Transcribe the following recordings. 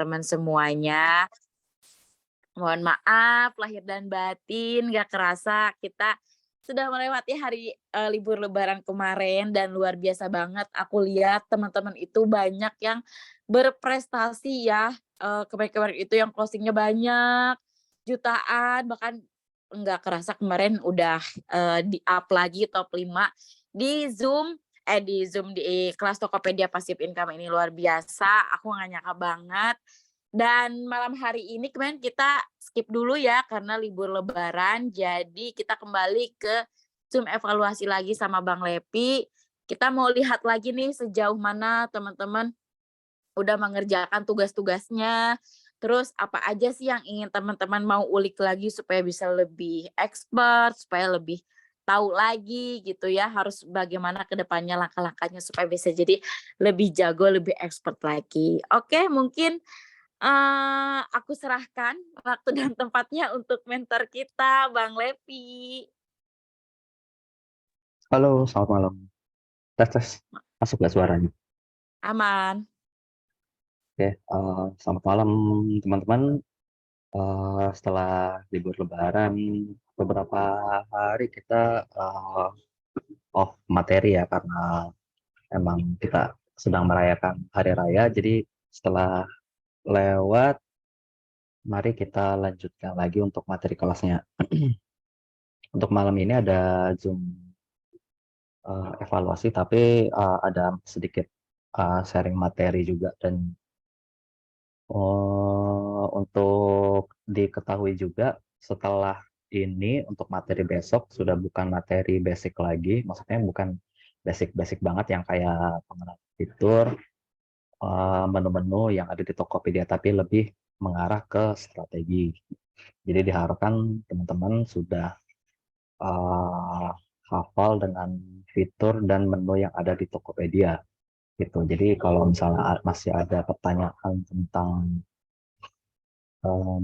teman-teman semuanya. Mohon maaf lahir dan batin, gak kerasa kita sudah melewati hari, libur lebaran kemarin dan luar biasa banget aku lihat teman-teman itu banyak yang berprestasi ya, kemarin-kemarin itu yang closing-nya banyak, jutaan, bahkan nggak kerasa kemarin udah, di-up lagi top 5 di Zoom di kelas Tokopedia Passive Income ini luar biasa, aku nggak nyangka banget. Dan malam hari ini kemarin kita skip dulu ya karena libur lebaran, jadi kita kembali ke Zoom evaluasi lagi sama Bang Lepi. Kita mau lihat lagi nih sejauh mana teman-teman udah mengerjakan tugas-tugasnya, terus apa aja sih yang ingin teman-teman mau ulik lagi supaya bisa lebih expert, supaya lebih tahu lagi gitu ya, harus bagaimana ke depannya langkah-langkahnya supaya bisa jadi lebih jago, lebih expert lagi. Oke, mungkin aku serahkan waktu dan tempatnya untuk mentor kita, Bang Levi. Halo, selamat malam. Tes, tes. Masuk nggak suaranya? Aman. Oke, selamat malam teman-teman. Setelah libur Lebaran, beberapa hari kita off materi ya karena emang kita sedang merayakan Hari Raya. Jadi setelah lewat, mari kita lanjutkan lagi untuk materi kelasnya. Untuk malam ini ada Zoom evaluasi, tapi ada sedikit sharing materi juga dan untuk diketahui juga setelah ini untuk materi besok sudah bukan materi basic lagi, maksudnya bukan basic-basic banget yang kayak pengenalan fitur, menu-menu yang ada di Tokopedia, tapi lebih mengarah ke strategi. Jadi diharapkan teman-teman sudah hafal dengan fitur dan menu yang ada di Tokopedia gitu. Jadi kalau misalnya masih ada pertanyaan tentang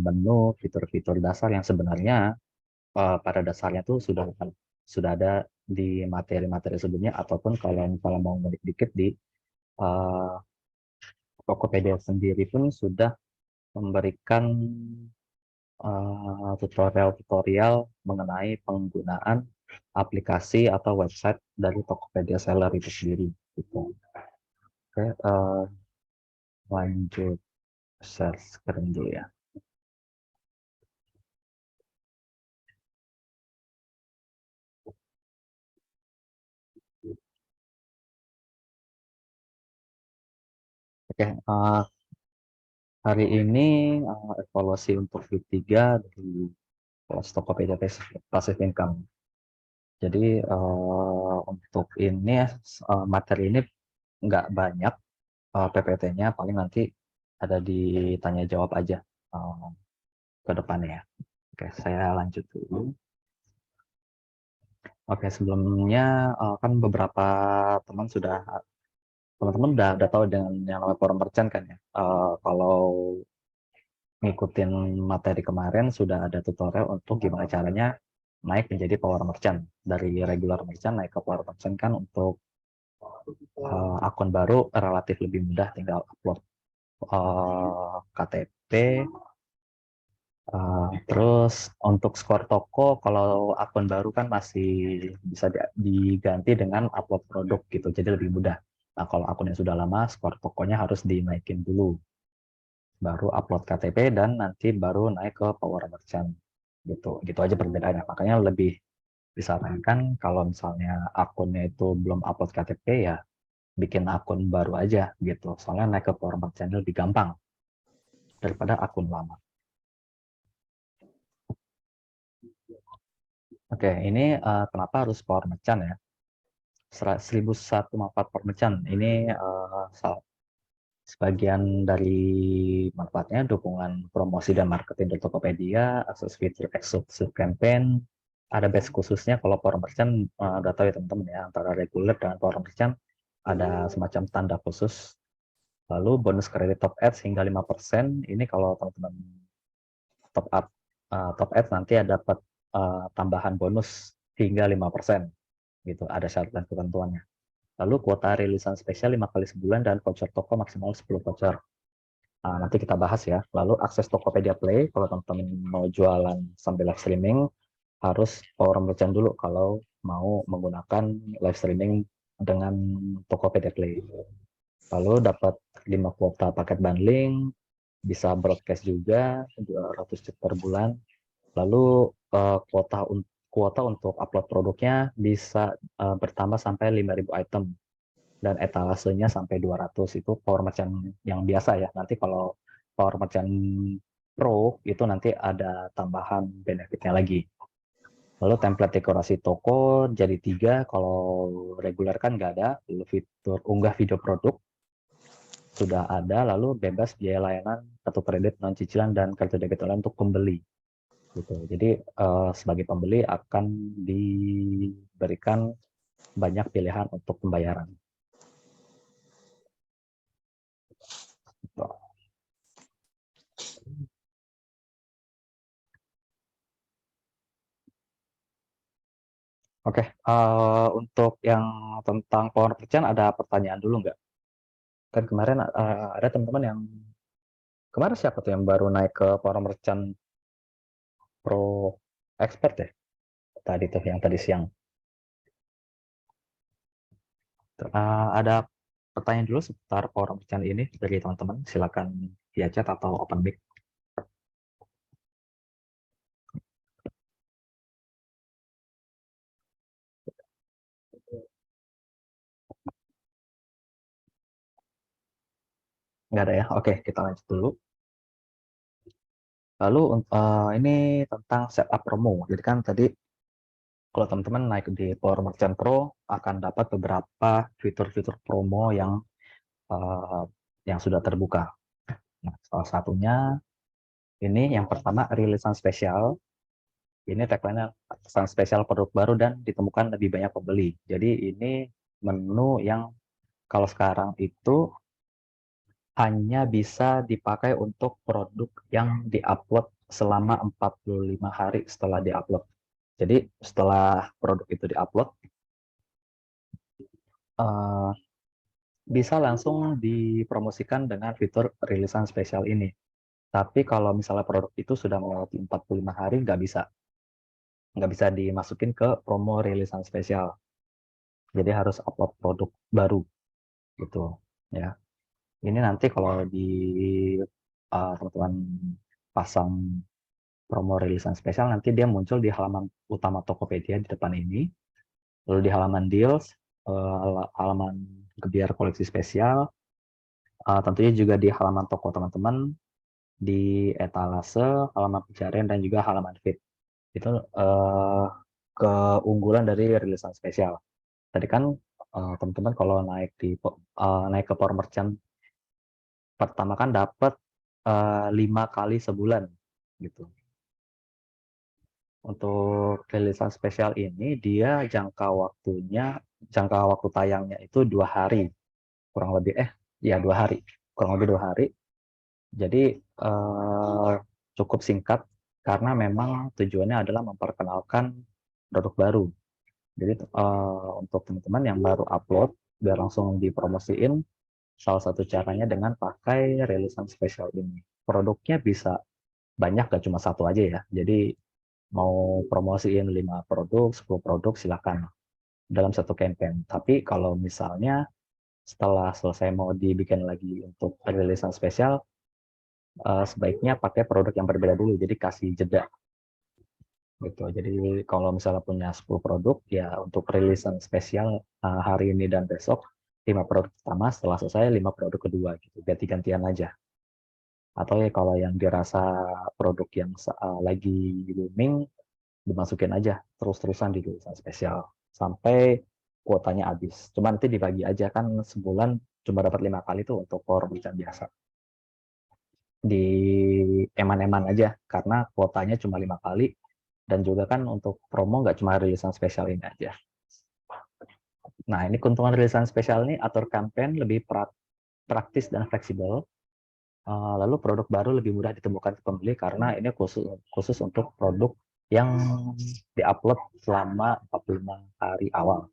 menu fitur-fitur dasar yang sebenarnya pada dasarnya tuh sudah ada di materi-materi sebelumnya, ataupun kalau misalnya mau ngulik dikit di uh, Tokopedia sendiri pun sudah memberikan tutorial-tutorial mengenai penggunaan aplikasi atau website dari Tokopedia Seller itu sendiri gitu. Oke, lanjut share screen dulu ya. Oke, hari ini evaluasi untuk week 3 dari kelas Tokopedia Passive Income. Jadi untuk ini materi ini nggak banyak PPT-nya, paling nanti ada ditanya jawab aja ke depannya ya. Oke, saya lanjut dulu. Oke, sebelumnya kan beberapa teman-teman udah tahu dengan yang namanya Power Merchant kan ya. Kalau ngikutin materi kemarin sudah ada tutorial untuk gimana caranya naik menjadi Power Merchant. Dari regular merchant naik ke Power Merchant kan untuk akun baru relatif lebih mudah, tinggal upload KTP. Terus untuk skor toko, kalau akun baru kan masih bisa diganti dengan upload produk gitu, jadi lebih mudah. Nah, kalau akun yang sudah lama, skor tokonya harus dinaikin dulu, baru upload KTP dan nanti baru naik ke Power Merchant gitu. Gitu aja perbedaannya. Makanya lebih disarankan kalau misalnya akunnya itu belum upload KTP ya bikin akun baru aja gitu. Soalnya naik ke Power Merchant lebih gampang daripada akun lama. Oke, ini kenapa harus Power Merchant ya? 1001 manfaat Power Merchant. Ini sebagian dari manfaatnya dukungan promosi dan marketing dari Tokopedia, akses fitur eksklusif campaign, ada batch khususnya kalau Power Merchant, udah tahu ya teman-teman ya, antara reguler dengan Power Merchant ada semacam tanda khusus. Lalu bonus kredit top ads hingga 5%. Ini kalau teman-teman top ads nanti ada dapat tambahan bonus hingga 5%. Gitu, ada syarat dan ketentuannya. Lalu kuota rilisan spesial 5 kali sebulan dan voucher toko maksimal 10 voucher. Nanti kita bahas ya. Lalu akses Tokopedia Play, kalau teman-teman mau jualan sambil live streaming, harus power merchant dulu kalau mau menggunakan live streaming dengan Tokopedia Play. Lalu dapat 5 kuota paket bundling, bisa broadcast juga 200 cek per bulan. Lalu kuota untuk upload produknya bisa bertambah sampai 5.000 item dan etalasenya sampai 200. Itu power merchant yang biasa ya. Nanti kalau power merchant pro itu nanti ada tambahan benefitnya lagi. Lalu template dekorasi toko jadi 3, kalau reguler kan nggak ada. Lalu fitur unggah video produk sudah ada, lalu bebas biaya layanan, kartu kredit non cicilan dan kartu debit online untuk pembeli. Gitu. Jadi sebagai pembeli akan diberikan banyak pilihan untuk pembayaran. Oke, untuk yang tentang power merchant ada pertanyaan dulu nggak? Kan kemarin ada teman-teman yang kemarin siapa tuh yang baru naik ke power merchant pro expert ya? Tadi tuh yang tadi siang. Ada pertanyaan dulu seputar power merchant ini dari teman-teman. Silakan via chat atau open mic. Nggak ada ya? Oke, kita lanjut dulu. Lalu ini tentang setup promo. Jadi kan tadi kalau teman-teman naik di Power Merchant Pro akan dapat beberapa fitur-fitur promo uh, yang sudah terbuka. Nah, salah satunya ini yang pertama rilisan spesial. Ini tagline-nya rilisan spesial produk baru dan ditemukan lebih banyak pembeli. Jadi ini menu yang kalau sekarang itu hanya bisa dipakai untuk produk yang diupload selama 45 hari setelah diupload. Jadi setelah produk itu diupload, bisa langsung dipromosikan dengan fitur rilisan spesial ini. Tapi kalau misalnya produk itu sudah melewati 45 hari, nggak bisa dimasukin ke promo rilisan spesial. Jadi harus upload produk baru gitu ya. Ini nanti kalau di teman-teman pasang promo rilisan spesial, nanti dia muncul di halaman utama Tokopedia di depan ini, lalu di halaman deals, halaman gebiar koleksi spesial, tentunya juga di halaman toko teman-teman, di etalase, halaman pencarian, dan juga halaman feed. Itu keunggulan dari rilisan spesial. Tadi kan teman-teman kalau naik ke Power Merchant pertama kan dapat 5 kali sebulan gitu. Untuk rilisan spesial ini dia jangka waktu tayangnya itu 2 hari, kurang lebih 2 hari, kurang lebih 2 hari. Jadi cukup singkat karena memang tujuannya adalah memperkenalkan produk baru. Jadi untuk teman-teman yang baru upload biar langsung dipromosiin, salah satu caranya dengan pakai rilisan spesial ini. Produknya bisa banyak, gak cuma satu aja ya. Jadi mau promosiin 5 produk, 10 produk silakan dalam satu campaign. Tapi kalau misalnya setelah selesai mau dibikin lagi untuk rilisan spesial, sebaiknya pakai produk yang berbeda dulu, jadi kasih jeda gitu. Jadi kalau misalnya punya 10 produk ya untuk rilisan spesial hari ini dan besok 5 produk pertama, setelah selesai 5 produk kedua gitu, ganti-gantian aja. Atau ya kalau yang dirasa produk yang lagi booming, dimasukin aja terus-terusan di rilisan spesial sampai kuotanya habis. Cuma nanti dibagi aja, kan sebulan cuma dapat 5 kali tuh untuk power merchant biasa. Di eman-eman aja karena kuotanya cuma 5 kali, dan juga kan untuk promo nggak cuma rilisan spesial ini aja. Nah, ini keuntungan rilisan spesial ini atur campaign lebih praktis dan fleksibel. Lalu produk baru lebih mudah ditemukan pembeli karena ini khusus untuk produk yang diupload selama 45 hari awal.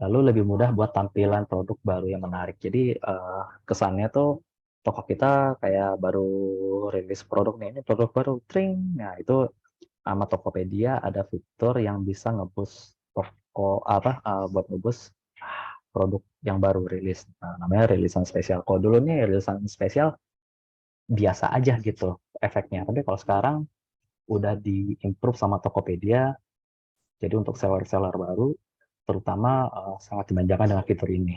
Lalu lebih mudah buat tampilan produk baru yang menarik. Jadi kesannya tuh toko kita kayak baru rilis produk nih, ini produk baru, tring. Nah, itu sama Tokopedia ada fitur yang bisa ngebus toko buat ngebus produk yang baru rilis. Nah, namanya rilisan spesial. Kalau dulu nih rilisan spesial biasa aja gitu efeknya. Tapi kalau sekarang udah di-improve sama Tokopedia, jadi untuk seller-seller baru terutama sangat dimanjakan dengan fitur ini.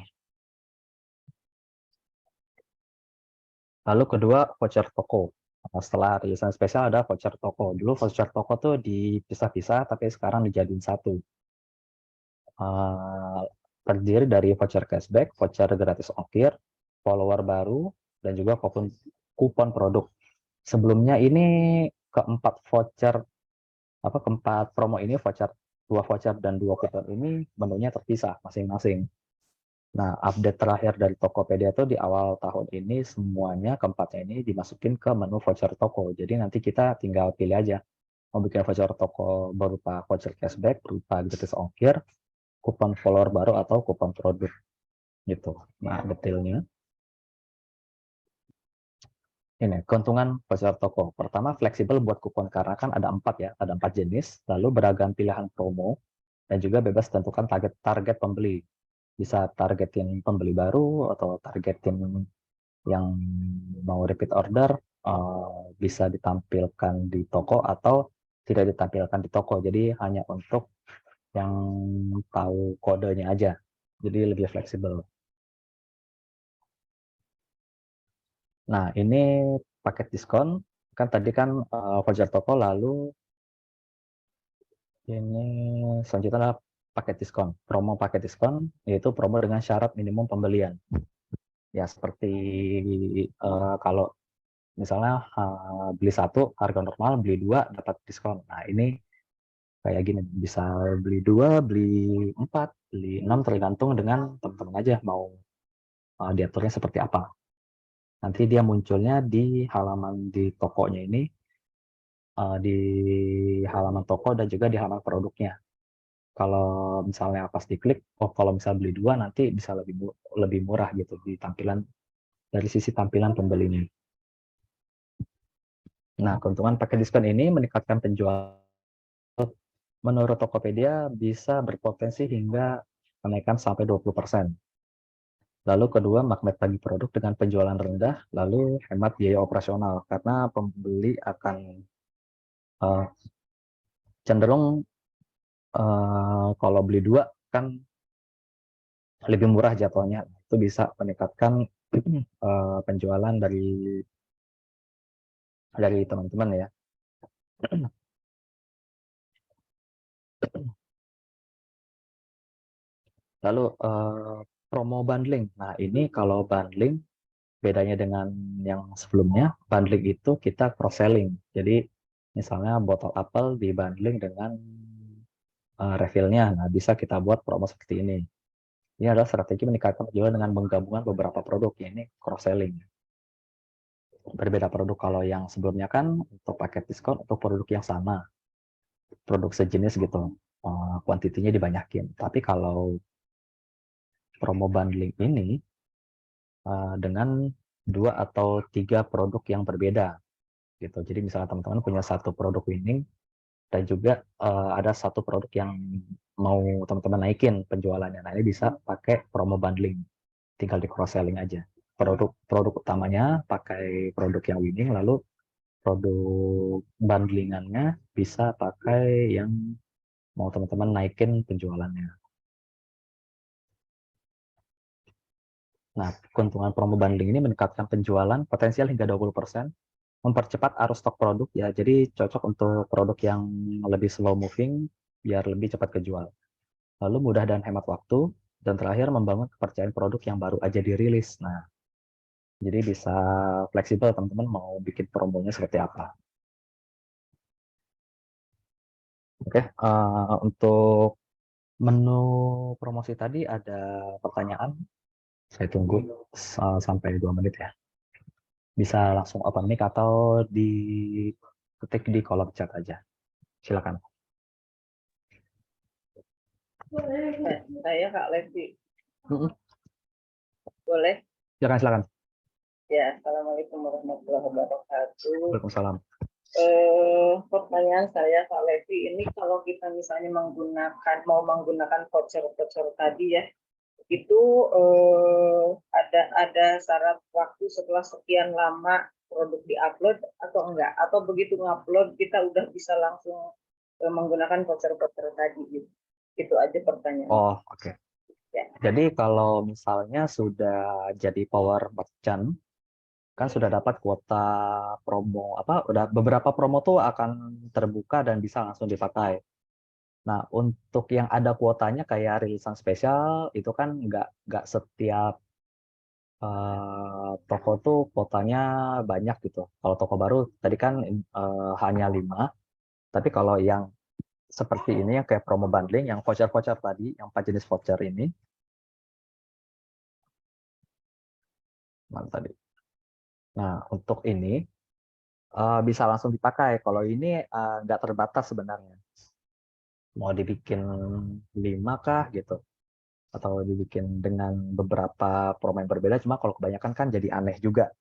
Lalu kedua, voucher toko. Setelah rilisan spesial ada voucher toko. Dulu voucher toko tuh dipisah-pisah, tapi sekarang dijadiin satu. Terdiri dari voucher cashback, voucher gratis ongkir, follower baru, dan juga kupon produk. Sebelumnya ini keempat promo ini dua voucher dan dua kupon ini menunya terpisah masing-masing. Nah, update terakhir dari Tokopedia itu di awal tahun ini semuanya keempatnya ini dimasukin ke menu voucher toko. Jadi nanti kita tinggal pilih aja mau bikin voucher toko berupa voucher cashback, berupa gratis ongkir, kupon follower baru atau kupon produk gitu. Nah, detailnya ini keuntungan voucher toko. Pertama, fleksibel buat kupon karena kan ada 4 ya, ada 4 jenis, lalu beragam pilihan promo dan juga bebas tentukan target pembeli. Bisa targetin pembeli baru atau targetin yang mau repeat order, bisa ditampilkan di toko atau tidak ditampilkan di toko. Jadi hanya untuk yang tahu kodenya aja. Jadi lebih fleksibel. Nah, ini paket diskon. Kan tadi kan voucher toko, lalu ini selanjutnya adalah paket diskon. Promo paket diskon yaitu promo dengan syarat minimum pembelian. Ya, seperti kalau misalnya beli satu harga normal, beli dua dapat diskon. Nah, ini kayak gini, bisa beli dua, beli empat, beli enam, tergantung dengan teman-teman aja mau diaturnya seperti apa. Nanti dia munculnya di halaman di tokonya ini, di halaman toko dan juga di halaman produknya. Kalau misalnya pas diklik, kalau misalnya beli dua nanti bisa lebih murah gitu di tampilan dari sisi tampilan pembelinya. Nah, keuntungan paket diskon ini meningkatkan penjualan. Menurut Tokopedia bisa berpotensi hingga kenaikan sampai 20%. Lalu kedua, magnet bagi produk dengan penjualan rendah, lalu hemat biaya operasional karena pembeli akan uh, cenderung kalau beli dua kan lebih murah jatuhnya. Itu bisa meningkatkan penjualan dari teman-teman ya. Lalu promo bundling. Nah, ini kalau bundling bedanya dengan yang sebelumnya, bundling itu kita cross selling. Jadi misalnya botol apel dibundling dengan refillnya. Nah, bisa kita buat promo seperti ini. Ini adalah strategi meningkatkan penjualan dengan menggabungkan beberapa produk. Ini cross selling. Berbeda produk kalau yang sebelumnya kan untuk paket diskon untuk produk yang sama, produk sejenis gitu, kuantitinya dibanyakin. Tapi kalau promo bundling ini dengan 2 atau 3 produk yang berbeda gitu. Jadi misalnya teman-teman punya satu produk winning dan juga ada satu produk yang mau teman-teman naikin penjualannya. Nah, ini bisa pakai promo bundling. Tinggal di cross selling aja. Produk utamanya pakai produk yang winning, lalu produk bundlingannya bisa pakai yang mau teman-teman naikin penjualannya. Nah, keuntungan promo bundling ini meningkatkan penjualan potensial hingga 20%, mempercepat arus stok produk ya. Jadi cocok untuk produk yang lebih slow moving biar lebih cepat kejual. Lalu mudah dan hemat waktu, dan terakhir membangun kepercayaan produk yang baru aja dirilis. Nah, jadi bisa fleksibel teman-teman mau bikin promonya seperti apa. Oke, untuk menu promosi tadi ada pertanyaan. Saya tunggu sampai 2 menit ya. Bisa langsung open mic atau diketik di kolom chat aja. Silakan. Saya Kak Levi. Mm-mm. Boleh? Silakan. Ya, Assalamualaikum warahmatullahi wabarakatuh. Waalaikumsalam. Pertanyaan saya Kak Levi, ini kalau kita misalnya mau menggunakan voucher-voucher tadi ya, itu ada syarat waktu setelah sekian lama produk diupload atau enggak? Atau begitu ngupload kita udah bisa langsung menggunakan voucher-voucher tadi gitu. Itu aja pertanyaan. Oh, oke. Ya. Jadi kalau misalnya sudah jadi power merchant, kan sudah dapat kuota promo, udah beberapa promo tuh akan terbuka dan bisa langsung dipakai. Nah, untuk yang ada kuotanya kayak rilisan spesial itu kan nggak setiap toko tuh kuotanya banyak gitu. Kalau toko baru tadi kan hanya 5, tapi kalau yang seperti ini yang kayak promo bundling, yang voucher-voucher tadi, yang 4 jenis voucher ini, mana tadi? Nah, untuk ini bisa langsung dipakai. Kalau ini nggak terbatas sebenarnya. Mau dibikin 5 kah gitu. Atau dibikin dengan beberapa promo yang berbeda. Cuma kalau kebanyakan kan jadi aneh juga.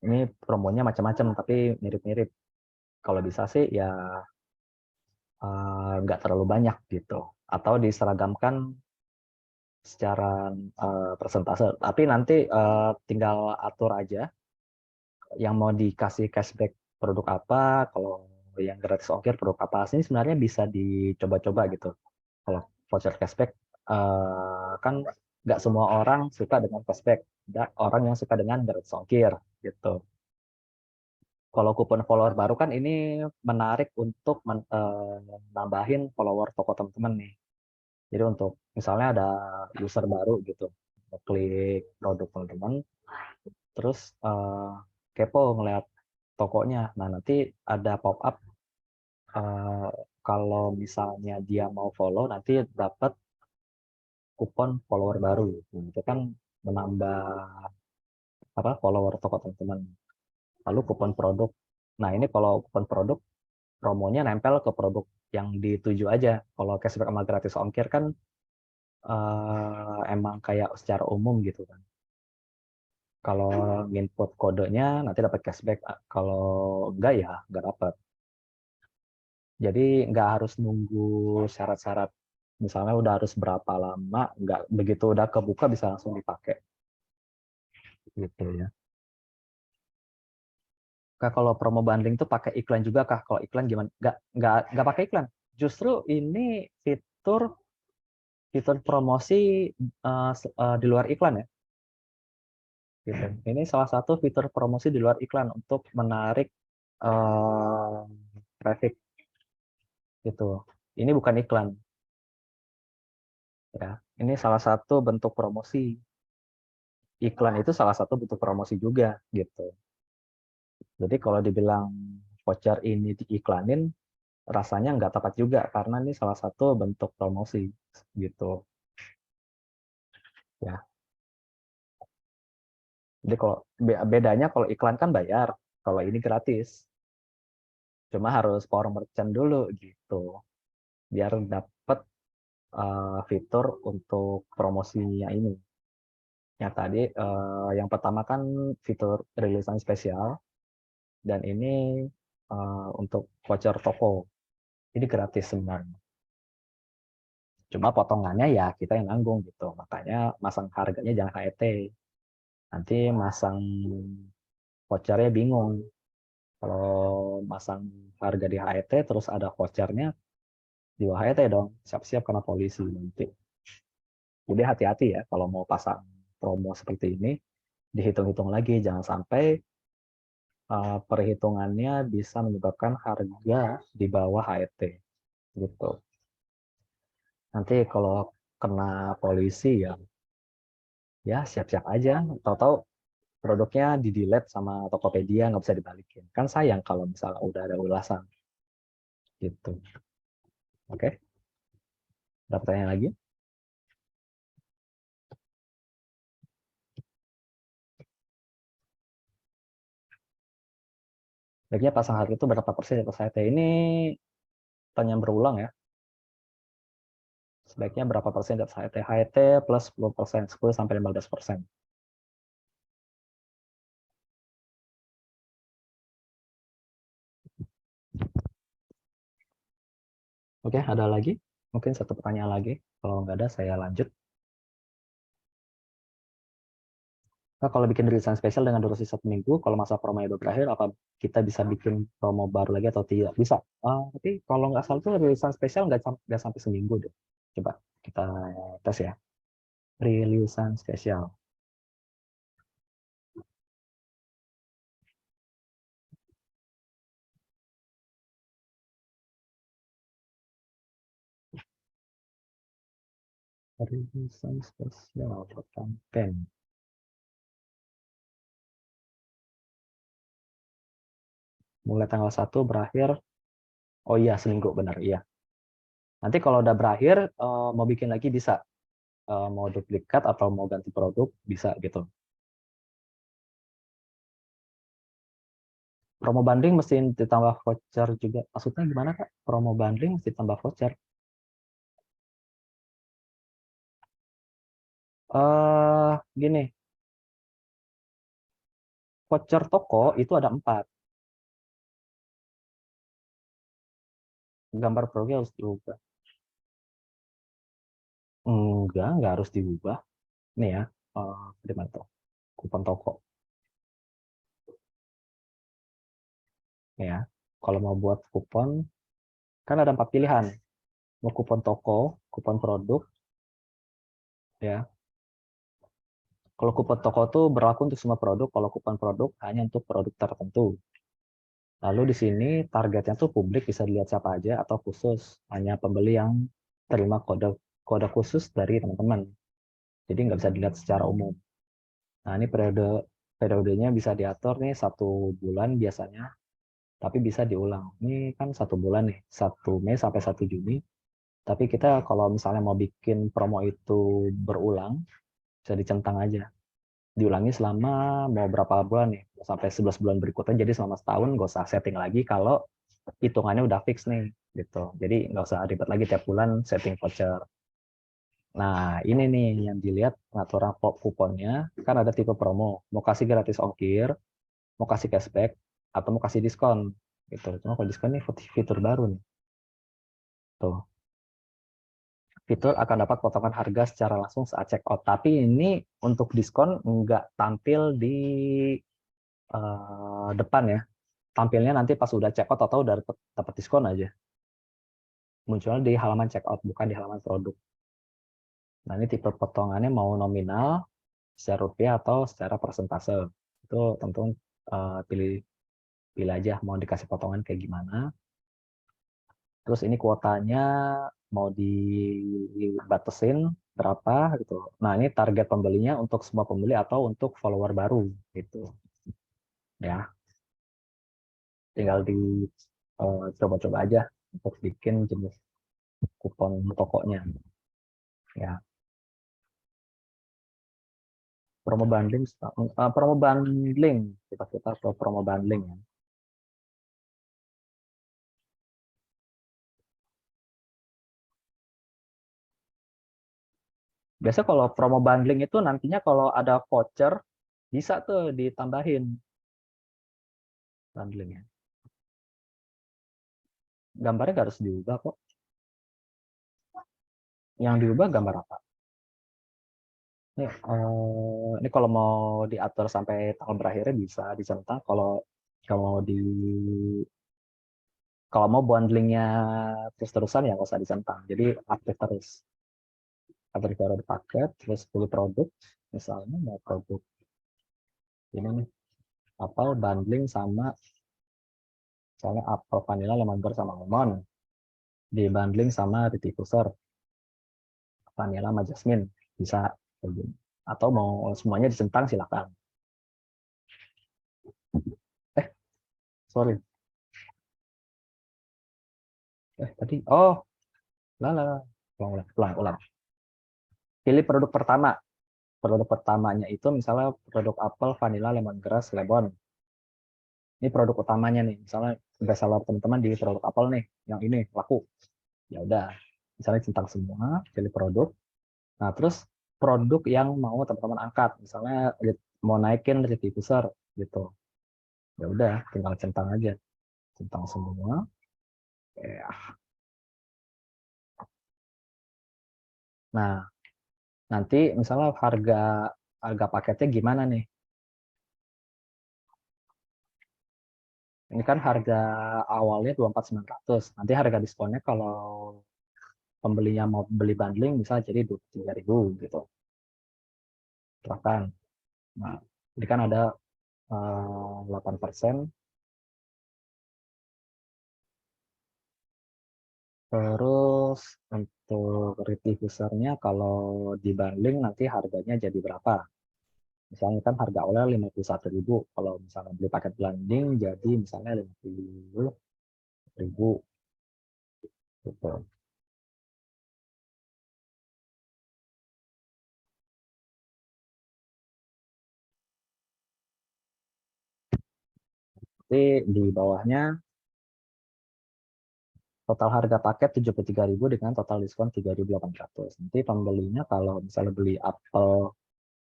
Ini promonya macam-macam tapi mirip-mirip. Kalau bisa sih ya nggak terlalu banyak gitu. Atau diseragamkan secara persentase. Tapi nanti tinggal atur aja yang mau dikasih cashback produk apa, kalau yang gratis ongkir produk apa. Ini sebenarnya bisa dicoba-coba gitu. Kalau voucher cashback kan nggak semua orang suka dengan cashback, ada orang yang suka dengan gratis ongkir gitu. Kalau kupon follower baru kan ini menarik untuk nambahin follower toko teman-teman nih. Jadi untuk misalnya ada user baru gitu, klik produk teman-teman, terus kepo ngeliat tokonya. Nah, nanti ada pop-up kalau misalnya dia mau follow, nanti dapat kupon follower baru. Nah, itu kan menambah follower toko teman-teman. Lalu kupon produk. Nah, ini kalau kupon produk, promonya nempel ke produk yang dituju aja. Kalau cashback sama gratis ongkir kan emang kayak secara umum gitu kan. Kalau input kodenya nanti dapat cashback, kalau enggak ya enggak dapat. Jadi nggak harus nunggu syarat-syarat, misalnya udah harus berapa lama, nggak begitu udah kebuka bisa langsung dipakai. Gitu ya. Kak, kalau promo bundling tuh pakai iklan juga kah? Kalau iklan gimana? Nggak pakai iklan. Justru ini fitur promosi di luar iklan ya. Gitu. Ini salah satu fitur promosi di luar iklan untuk menarik traffic gitu. Ini bukan iklan ya. Ini salah satu bentuk promosi. Iklan itu salah satu bentuk promosi juga gitu. Jadi kalau dibilang voucher ini diiklanin, rasanya nggak tepat juga karena ini salah satu bentuk promosi gitu. Ya. Jadi kalau bedanya kalau iklan kan bayar, kalau ini gratis. Cuma harus power merchant dulu gitu, biar dapat fitur untuk promosinya ini. Yang tadi yang pertama kan fitur rilisan spesial, dan ini untuk voucher toko. Ini gratis sebenarnya. Cuma potongannya ya kita yang nanggung gitu. Makanya masang harganya jangan HET. Nanti masang vouchernya bingung. Kalau masang harga di HET terus ada vouchernya di bawah HET dong. Siap-siap kena polisi nanti. Jadi hati-hati ya kalau mau pasang promo seperti ini. Dihitung-hitung lagi. Jangan sampai perhitungannya bisa menyebabkan harga di bawah HET. Gitu. Nanti kalau kena polisi ya siap-siap aja. Tahu-tahu produknya di delete sama Tokopedia, nggak bisa dibalikin. Kan sayang kalau misalnya udah ada ulasan. Gitu. Oke? Ada pertanyaan lagi? Baiknya pasang harga itu berapa persen di atas HT? Ini pertanyaan berulang ya. Sebaiknya berapa persen di atas HT? HT plus 10%, 10 sampai 15%. Oke, ada lagi? Mungkin satu pertanyaan lagi. Kalau nggak ada, saya lanjut. Nah, kalau bikin rilisan spesial dengan durasi 1 minggu, kalau masa promo itu berakhir, apa kita bisa bikin promo baru lagi atau tidak? Bisa. Tapi kalau nggak salah tuh rilisan spesial nggak sampai seminggu deh. Coba kita tes ya. Rilisan spesial. Rilisan spesial campaign. Mulai tanggal 1 berakhir. Oh iya, seminggu benar. Iya. Nanti kalau udah berakhir, mau bikin lagi bisa. Mau duplikat atau mau ganti produk, bisa gitu. Promo bundling mesti ditambah voucher juga. Maksudnya gimana, Kak? Promo bundling mesti tambah voucher. Gini, voucher toko itu ada 4. Gambar produknya harus diubah. Enggak harus diubah. Nih ya, di mana tuh? Kupon toko. Nih ya, kalau mau buat kupon, kan ada 4 pilihan. Mau kupon toko, kupon produk, ya. Kalau kupon toko tuh berlaku untuk semua produk, kalau kupon produk hanya untuk produk tertentu. Lalu di sini targetnya tuh publik, bisa dilihat siapa aja, atau khusus hanya pembeli yang terima kode khusus dari teman-teman. Jadi nggak bisa dilihat secara umum. Nah, ini periodenya bisa diatur nih 1 bulan biasanya, tapi bisa diulang. Ini kan 1 bulan nih, 1 Mei sampai 1 Juni. Tapi kita kalau misalnya mau bikin promo itu berulang, bisa dicentang aja. Diulangi selama mau berapa bulan nih, sampai 11 bulan berikutnya, jadi selama setahun nggak usah setting lagi kalau hitungannya udah fix nih gitu. Jadi nggak usah ribet lagi tiap bulan setting voucher. Nah, ini nih yang dilihat pengaturan kuponnya, kan ada tipe promo, mau kasih gratis ongkir, mau kasih cashback, atau mau kasih diskon gitu. Cuma kalau diskon ini fitur baru nih. Tuh, fitur akan dapat potongan harga secara langsung saat check out. Tapi ini untuk diskon nggak tampil di depan ya. Tampilnya nanti pas udah check out atau udah dapat diskon aja. Munculnya di halaman check out, bukan di halaman produk. Nah, ini tipe potongannya mau nominal, secara rupiah atau secara persentase. Itu tentu pilih pilih aja mau dikasih potongan kayak gimana. Terus ini kuotanya mau dibatasin berapa gitu. Nah, ini target pembelinya untuk semua pembeli atau untuk follower baru gitu. Ya, tinggal di coba-coba aja untuk bikin jenis kupon tokonya. Ya, promo bundling kita promo bundling ya. Biasa kalau promo bundling itu nantinya kalau ada voucher bisa tuh ditambahin bundlingnya. Gambarnya nggak harus diubah kok. Yang diubah gambar apa? Ini kalau mau diatur sampai tanggal berakhirnya bisa dicentang. Kalau di kalau mau bundlingnya terus-terusan ya nggak usah dicentang. Jadi aktif terus. Aktif di paket, terus pilih produk. Misalnya mau produk ini nih, apel bundling sama misalnya apel vanilla lemon sama lemon di bundling sama diffuser vanilla sama jasmine bisa kayak gini. Atau mau semuanya dicentang silakan. Sorry. Tadi lala ulang. Pilih produk pertama. Produk pertamanya itu misalnya produk apel vanilla lemongrass lemon. Ini produk utamanya nih. Misalnya best seller teman-teman di produk apel nih, yang ini laku. Ya udah, misalnya centang semua, pilih produk. Nah, terus produk yang mau teman-teman angkat, misalnya mau naikin diffuser gitu. Ya udah, tinggal centang aja. Centang semua. Ya, Nah, nanti misalnya harga paketnya gimana nih? Ini kan harga awalnya 24.900. Nanti harga diskonnya kalau pembelinya mau beli bundling bisa jadi 23.000 gitu. Silahkan. Nah, ini kan ada 8%. Terus untuk repeat usernya kalau dibanding nanti harganya jadi berapa? Misalnya kan harga awalnya 51.000, kalau misalnya beli paket bundling jadi misalnya 50.000 gitu. Jadi di bawahnya total harga paket 73.000 dengan total diskon 3.800. Nanti pembelinya kalau misalnya beli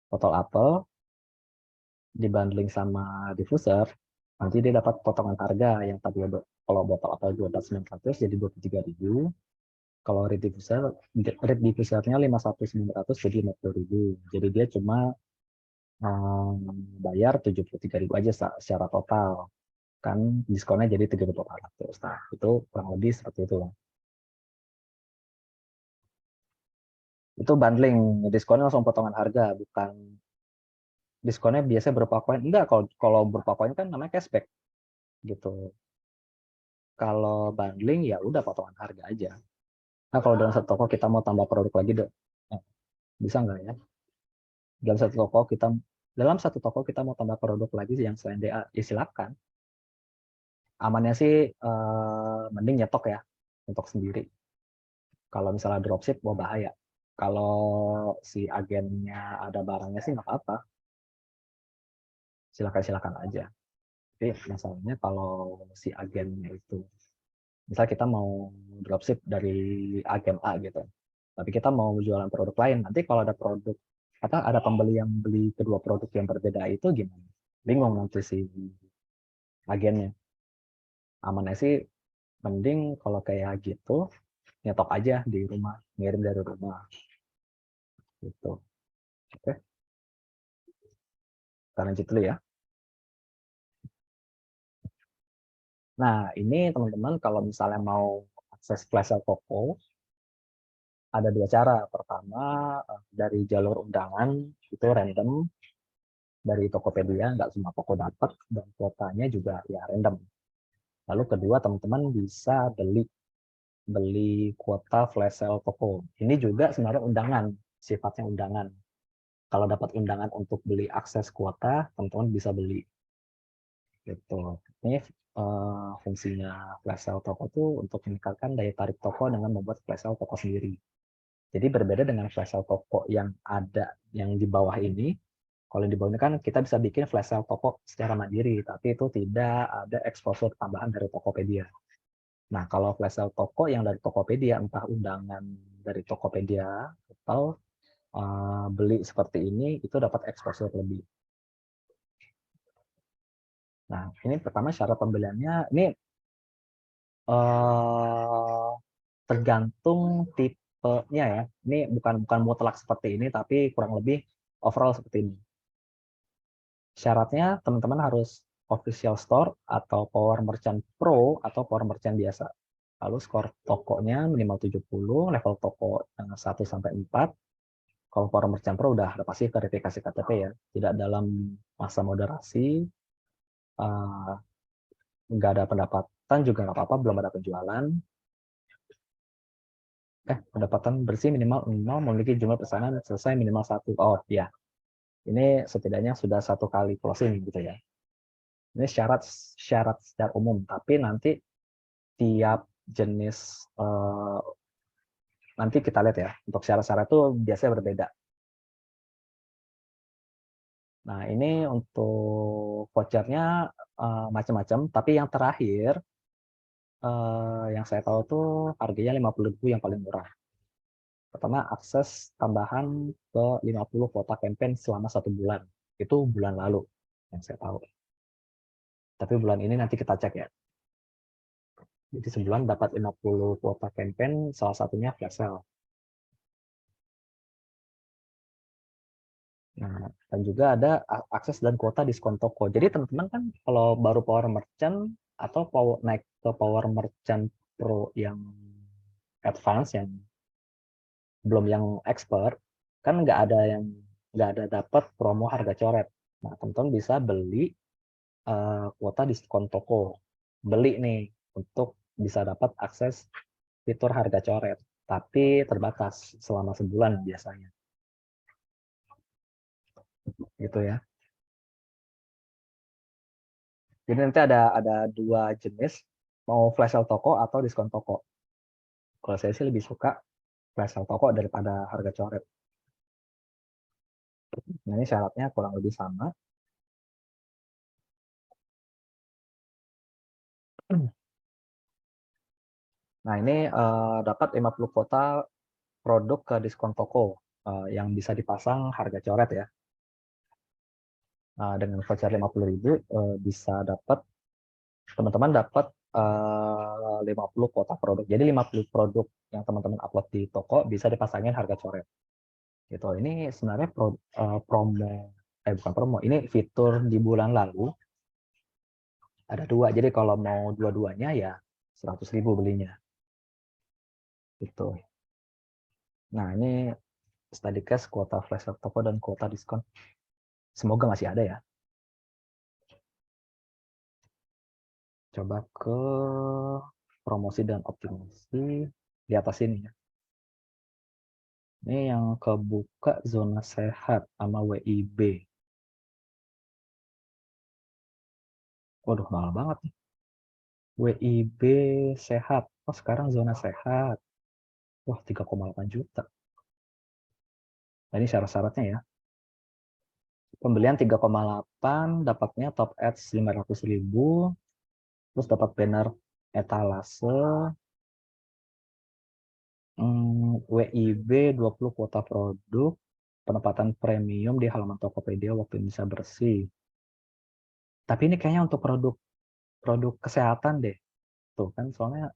total apel dibanding sama diffuser, nanti dia dapat potongan harga yang tadi kalau botol apel 12.900 jadi 23.000. Kalau rate diffusernya 51.900 jadi 50.000. Jadi dia cuma bayar 73.000 aja secara total. Kan diskonnya jadi 3.800. Nah, itu kurang lebih seperti itu. Itu bundling, diskonnya langsung potongan harga, bukan diskonnya biasanya berupa koin. Enggak, kalau berupa koin kan namanya cashback gitu. Kalau bundling ya udah potongan harga aja. Nah, kalau dalam satu toko kita mau tambah produk lagi, bisa nggak ya? Dalam satu toko kita mau tambah produk lagi yang selain DA, ya silakan. Amannya sih mending nyetok ya, untuk sendiri. Kalau misalnya dropship, wah bahaya. Kalau si agennya ada barangnya sih nggak apa-apa, silakan aja. Tapi masalahnya kalau si agennya itu, misal kita mau dropship dari agen A gitu, tapi kita mau jualan produk lain, nanti kalau ada pembeli yang beli kedua produk yang berbeda itu gimana? Bingung nanti si agennya. Amannya sih mending kalau kayak gitu nyetok aja di rumah, ngirim dari rumah gitu. Oke, kita lanjut dulu ya. Nah, ini teman-teman kalau misalnya mau akses flash sale toko, ada dua cara. Pertama, dari jalur undangan, itu random, dari Tokopedia, nggak semua toko dapat, dan kuotanya juga ya random. Lalu kedua, teman-teman bisa beli kuota flash sale toko. Ini juga sebenarnya undangan, sifatnya undangan. Kalau dapat undangan untuk beli akses kuota, teman-teman bisa beli. Gitu. Ini fungsinya flash sale toko itu untuk meningkatkan daya tarik toko dengan membuat flash sale toko sendiri. Jadi berbeda dengan flash sale toko yang ada yang di bawah ini. Kalau di bawah ini kan kita bisa bikin flash sale toko secara mandiri, tapi itu tidak ada exposure tambahan dari Tokopedia. Nah, kalau flash sale toko yang dari Tokopedia, entah undangan dari Tokopedia atau beli seperti ini, itu dapat exposure lebih. Nah, ini pertama syarat pembeliannya, ini tergantung tipenya ya. Ini bukan mutlak seperti ini, tapi kurang lebih overall seperti ini. Syaratnya teman-teman harus official store atau Power Merchant Pro atau Power Merchant biasa. Lalu skor tokonya minimal 70, level toko 1 sampai 4. Kalau Power Merchant Pro udah pasti verifikasi KTP ya. Tidak dalam masa moderasi, nggak ada pendapatan juga nggak apa-apa, belum ada penjualan. Pendapatan bersih minimal 0, memiliki jumlah pesanan selesai minimal 1. Oh ya, ini setidaknya sudah 1 kali closing gitu ya. Ini syarat secara umum, tapi nanti tiap jenis nanti kita lihat ya, untuk syarat-syarat itu biasanya berbeda. Nah, ini untuk vouchernya macam-macam, tapi yang terakhir yang saya tahu tuh harganya 50.000 yang paling murah. Pertama, akses tambahan ke 50 kuota campaign selama 1 bulan. Itu bulan lalu yang saya tahu. Tapi bulan ini nanti kita cek ya. Jadi sebulan dapat 50 kuota campaign, salah satunya flash sale. Nah, dan juga ada akses dan kuota diskon toko. Jadi teman-teman kan kalau baru power merchant atau naik ke power merchant pro yang advance, yang belum yang expert, kan nggak ada dapat promo harga coret. Nah, teman-teman bisa beli kuota diskon toko. Beli nih untuk bisa dapat akses fitur harga coret, tapi terbatas selama sebulan biasanya. Gitu ya. Jadi nanti ada 2 jenis, mau flash sale toko atau diskon toko. Kalau saya sih lebih suka flash sale toko daripada harga coret. Nah, ini syaratnya kurang lebih sama. Nah, ini dapat 50 kuota produk ke diskon toko yang bisa dipasang harga coret ya. Dengan voucher 50.000 bisa dapat, teman-teman dapat 50 kuota produk. Jadi 50 produk yang teman-teman upload di toko bisa dipasangin harga coret. Gitu. Ini sebenarnya bukan promo, ini fitur di bulan lalu. Ada 2, jadi kalau mau dua-duanya ya 100.000 belinya. Gitu. Nah, ini study case kuota flash sale toko dan kuota diskon. Semoga masih ada ya. Coba ke promosi dan optimasi di atas ini ya. Ini yang kebuka zona sehat sama WIB. Waduh, mahal banget nih. WIB sehat. Oh, sekarang zona sehat. Wah, 3,8 juta. Nah, ini syarat-syaratnya ya. Pembelian 3,8, dapatnya top ads 500.000, terus dapat banner etalase, WIB 20 kuota produk, penempatan premium di halaman Tokopedia waktu Indonesia Bersih. Tapi ini kayaknya untuk produk kesehatan deh. Tuh kan soalnya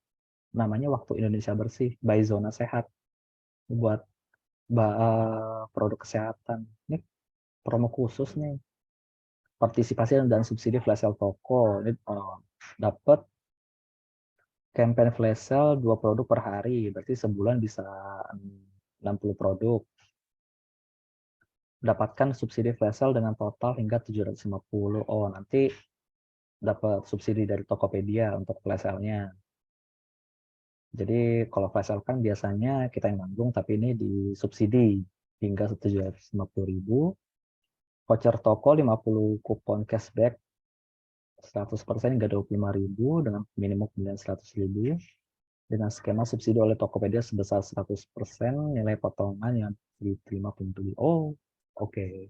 namanya waktu Indonesia Bersih, by zona sehat. Buat produk kesehatan. Ini promo khusus nih. Partisipasi dan subsidi flash sale toko. Ini dapat campaign flash sale 2 produk per hari. Berarti sebulan bisa 60 produk. Dapatkan subsidi flash sale dengan total hingga 750. Oh, nanti dapat subsidi dari Tokopedia untuk flash sale-nya. Jadi kalau flash sale kan biasanya kita yang nanggung, tapi ini disubsidi hingga 750.000. Voucher toko 50 kupon cashback 100% hingga 25.000 dengan minimum pembelian 100.000. Dengan skema subsidi oleh Tokopedia sebesar 100% nilai potongan yang diterima pembeli. Oh, oke.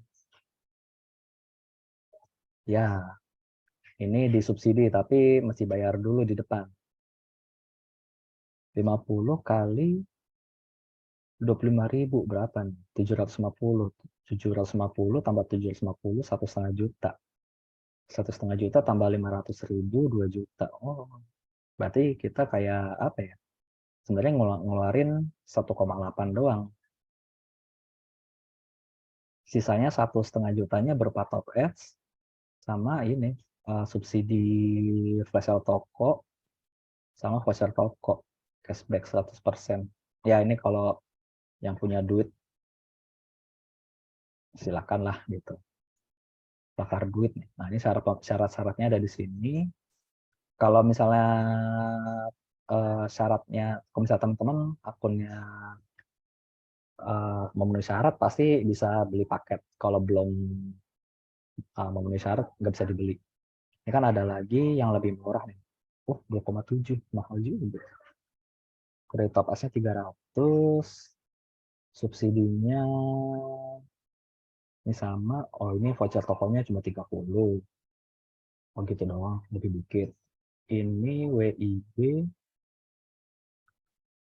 Ya, ini disubsidi tapi mesti bayar dulu di depan. 50 kali 25.000 berapa nih? 750. 750 tambah 750, 1,5 juta. 1,5 juta tambah 500.000, 2 juta. Oh, berarti kita kayak apa ya? Sebenarnya ngeluarin 1,8 doang. Sisanya 1,5 jutanya berupa top ads sama ini subsidi flash sale toko sama voucher toko cashback 100%. Ya ini kalau yang punya duit silakanlah gitu. Bakar duit nih. Nah, ini syarat-syaratnya ada di sini. Kalau misalnya syaratnya, kalau misalnya teman-teman akunnya memenuhi syarat, pasti bisa beli paket. Kalau belum memenuhi syarat, nggak bisa dibeli. Ini kan ada lagi yang lebih murah nih. 2,7, mahal juga. Kredit top up-nya 300, subsidinya ini sama. Oh, ini voucher tokonya cuma 30. Oh, gitu doang, lebih dikit. Ini WIB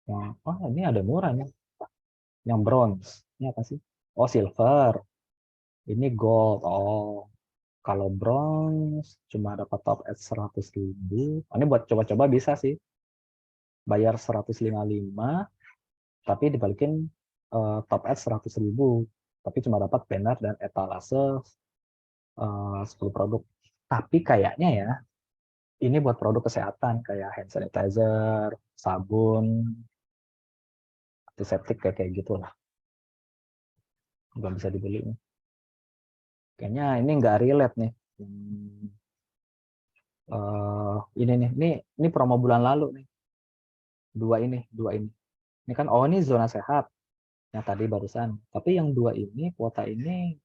yang, ini ada murah nih. Yang bronze, ini apa sih? Oh, silver. Ini gold. Oh, kalau bronze cuma dapat top at 100.000. Ini buat coba-coba bisa sih. Bayar 155, tapi dibalikin top at 100.000. tapi cuma dapat banner dan etalase 10 produk. Tapi kayaknya ya, ini buat produk kesehatan kayak hand sanitizer, sabun, antiseptik kayak gitulah. Belum bisa dibeli nih. Kayaknya ini nggak relate nih. Ini nih, ini promo bulan lalu nih. Dua ini. Ini kan, oh ini zona sehat yang tadi barusan. Tapi yang dua ini, kuota ini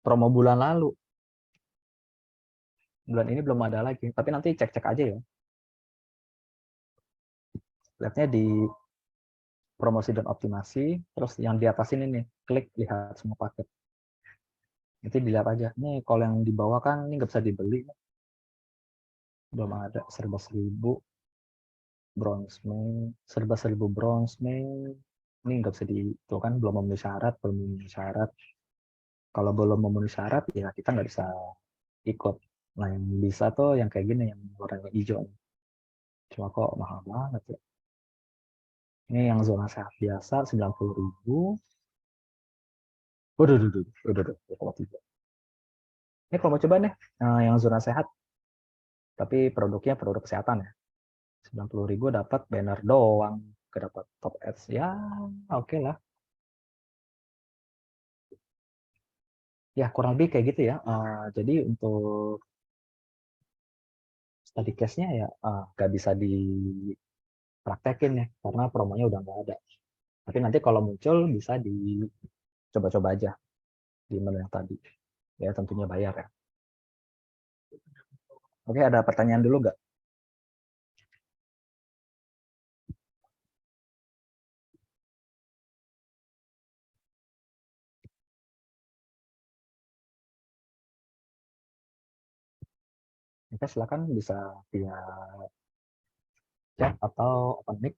promo bulan lalu. Bulan ini belum ada lagi. Tapi nanti cek-cek aja ya. Lihatnya di promosi dan optimasi. Terus yang di atas ini nih, klik lihat semua paket. Nanti dilihat aja. Nih kalau yang di bawah kan ini nggak bisa dibeli. Belum ada, serba 1000. Bronze May, serba 1000 bronze May. Ini nggak bisa itu kan belum memenuhi syarat, Kalau belum memenuhi syarat ya kita nggak bisa ikut. Nah yang bisa tuh yang kayak gini, yang warna hijau. Cuma kok mahal banget ya. Ini yang zona sehat biasa 90.000. Udah. Ini kalau mau coba nih yang zona sehat, tapi produknya produk kesehatan ya. 90.000 dapat banner doang, dapat top ads ya, oke lah. Ya kurang lebih kayak gitu ya. Jadi untuk study case-nya ya nggak bisa dipraktekin ya karena promonya udah nggak ada. Tapi nanti kalau muncul bisa dicoba-coba aja di menu yang tadi. Ya tentunya bayar ya. Oke, ada pertanyaan dulu nggak? Oke, silakan bisa via chat atau open mic.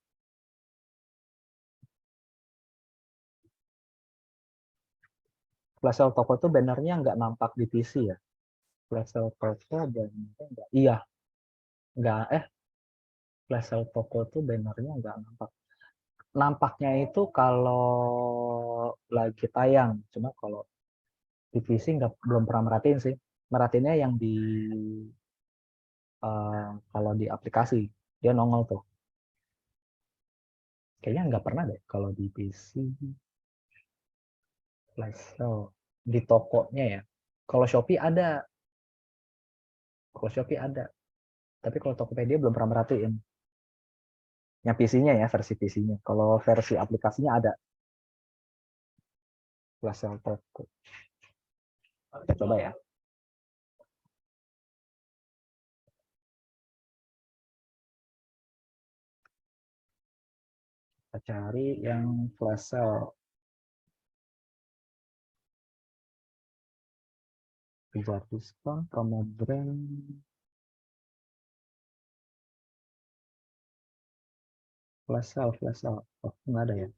Flash sale toko itu bannernya nggak nampak di PC ya? Flash sale toko bannernya nggak? Iya, nggak. Flash sale toko itu bannernya nggak nampak. Nampaknya itu kalau lagi tayang, cuma kalau di PC belum pernah merhatiin sih. Merhatiinnya yang di kalau di aplikasi dia nongol tuh. Kayaknya nggak pernah deh kalau di PC flash sale di tokonya ya. Kalau Shopee ada, Tapi kalau Tokopedia belum pernah merhatiin. Yang PC-nya ya, versi PC-nya. Kalau versi aplikasinya ada. Flash sale toko. Kita coba ya. Kita cari yang flash sale. Kejar diskon, promo brand. Flash sale. Oh, nggak ada ya.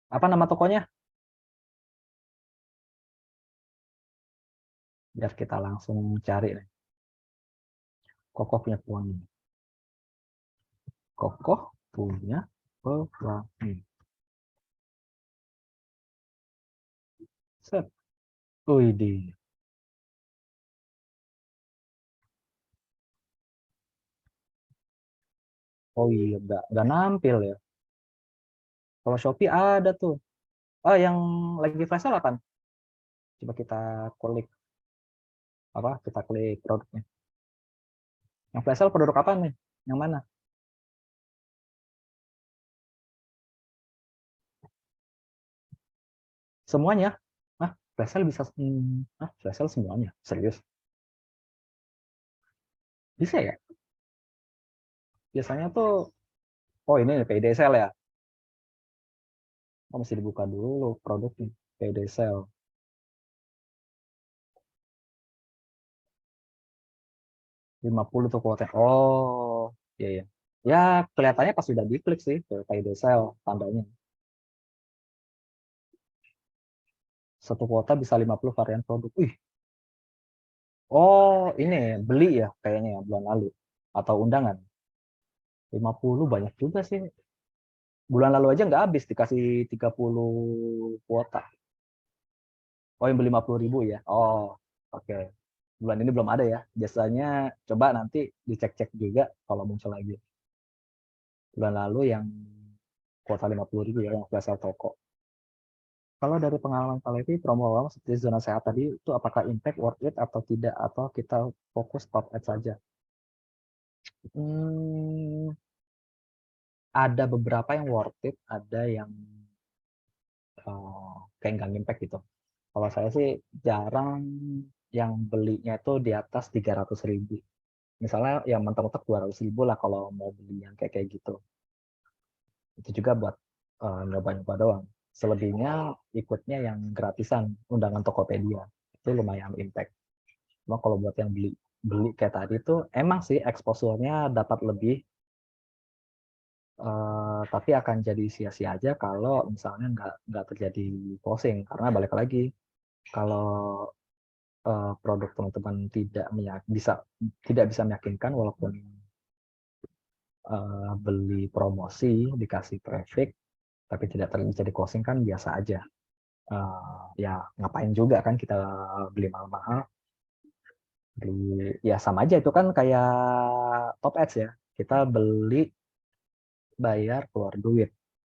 Apa nama tokonya? Biar kita langsung cari. Kokoh punya pewangi. Kokoh punya pewangi. Set. Widih. Oh iya, nggak nampil ya. Kalau Shopee ada tuh. Oh, yang lagi flash sale apa? Coba kita klik Kita klik produknya. Yang flash sale produk apa nih? Yang mana? Semuanya? Flash sale bisa flash sale semuanya. Serius? Bisa ya? Biasanya tuh ini payday sale ya. Mesti dibuka dulu produknya. Payday sale. 50 tuh kuotanya. Oh, iya ya. Ya, kelihatannya pas sudah diklik sih ke payday sale tandanya. Satu kuota bisa 50 varian produk. Wih. Oh, ini beli ya kayaknya ya bulan lalu atau undangan. 50 banyak juga sih. Bulan lalu aja nggak habis dikasih 30 kuota. Oh, yang beli 50.000 ya. Oh, oke. Bulan ini belum ada ya. Biasanya coba nanti dicek-cek juga kalau muncul lagi. Bulan lalu yang kuota 50.000 ya, yang flash sale toko. Kalau dari pengalaman Kalevi, promo awal seperti zona sehat tadi, itu apakah impact, worth it, atau tidak? Atau kita fokus top ad saja? Ada beberapa yang worth it, ada yang kayak nggak impact gitu. Kalau saya sih jarang yang belinya itu di atas 300.000. Misalnya yang mentok-mentok 200.000 lah kalau mau beli yang kayak gitu. Itu juga buat nyoba-nyoba doang. Selebihnya ikutnya yang gratisan, undangan Tokopedia. Itu lumayan impact. Cuma kalau buat yang beli kayak tadi itu emang sih exposure-nya dapat lebih, tapi akan jadi sia-sia aja kalau misalnya nggak terjadi closing. Karena balik lagi, kalau produk teman-teman tidak bisa meyakinkan, walaupun beli promosi dikasih traffic tapi tidak terjadi closing, kan biasa aja. Ya ngapain juga kan kita beli mahal-mahal, beli ya sama aja, itu kan kayak top ads ya, kita beli bayar keluar duit.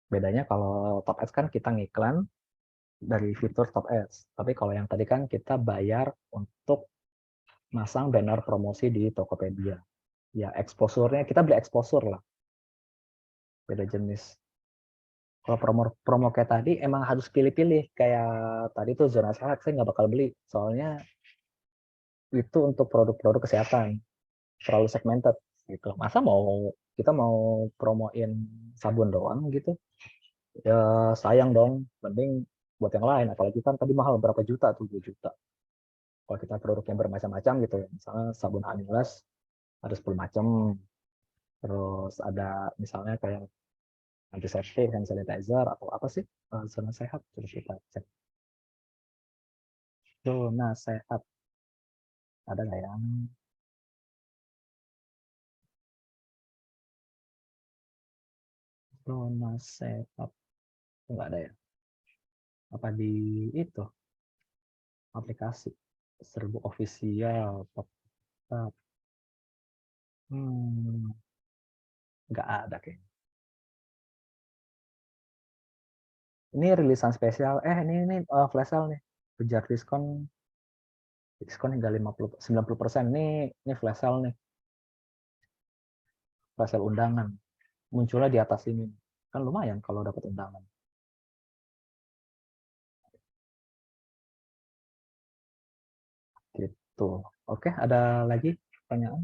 Bedanya kalau top ads kan kita ngiklan dari fitur top ads, tapi kalau yang tadi kan kita bayar untuk masang banner promosi di Tokopedia. Ya exposure-nya kita beli exposure lah, beda jenis. Kalau promo kayak tadi emang harus pilih-pilih, kayak tadi tuh zona sehat saya nggak bakal beli, soalnya itu untuk produk-produk kesehatan terlalu segmented gitu. Masa kita mau promoin sabun doang gitu, ya sayang dong, mending buat yang lain. Apalagi kan tadi mahal berapa juta tuh, 2 juta. Kalau kita produk yang bermacam-macam gitu, misalnya sabun Anillas ada 10 macam, terus ada misalnya kayak antiseptik, hand sanitizer, atau apa sih zona sehat, terus kita cek zona sehat ada nggak ya. Zona sehat nggak ada ya, apa di itu aplikasi Serbu official tetap nggak ada kayaknya. Ini rilisan spesial, ini flash sale nih, kejar diskon hingga 90-90%. Ini flash sale nih, flash sale undangan munculnya di atas ini, kan lumayan kalau dapat undangan gitu. Oke, ada lagi pertanyaan?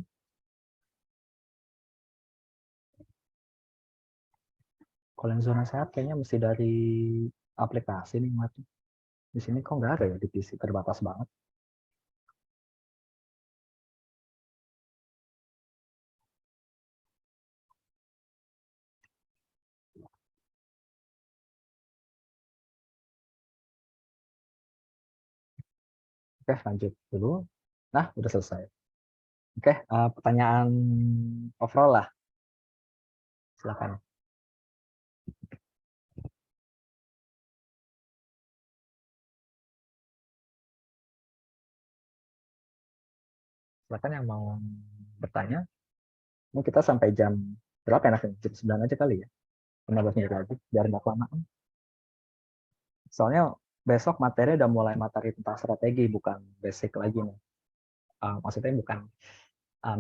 Kalau yang zona sehat kayaknya mesti dari aplikasi nih, mati di sini kok nggak ada ya, di PC terbatas banget. Oke, lanjut dulu. Nah, udah selesai. Oke, pertanyaan overall lah, silakan. Silakan yang mau bertanya. Ini kita sampai jam berapa enaknya? Jam 9 aja kali ya. 15 menit lagi, biar nggak kelamaan. Soalnya besok materi udah mulai materi tentang strategi, bukan basic lagi nih. Maksudnya bukan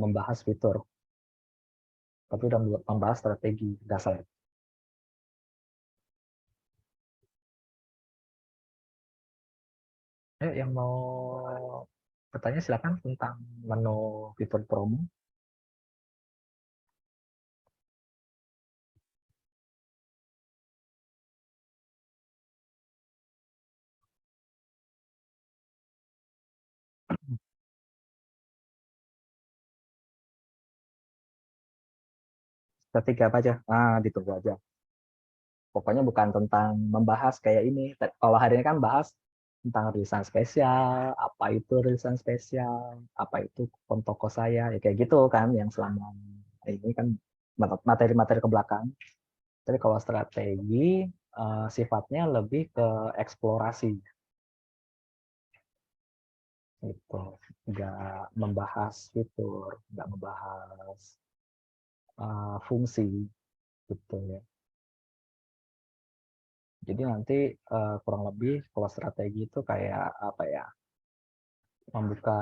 membahas fitur, tapi udah membahas strategi dasar. Yang mau bertanya silakan tentang menu fitur promo. Strategi apa aja? Ditunggu aja. Pokoknya bukan tentang membahas kayak ini. Kalau hari ini kan bahas tentang rilisan spesial, apa itu rilisan spesial, apa itu kupon toko saya, ya kayak gitu kan, yang selama ini kan materi-materi ke belakang. Tapi kalau strategi sifatnya lebih ke eksplorasi. Gitu. Nggak membahas fitur, nggak membahas fungsi, gitu ya. Jadi nanti kurang lebih kalau strategi itu kayak apa ya, membuka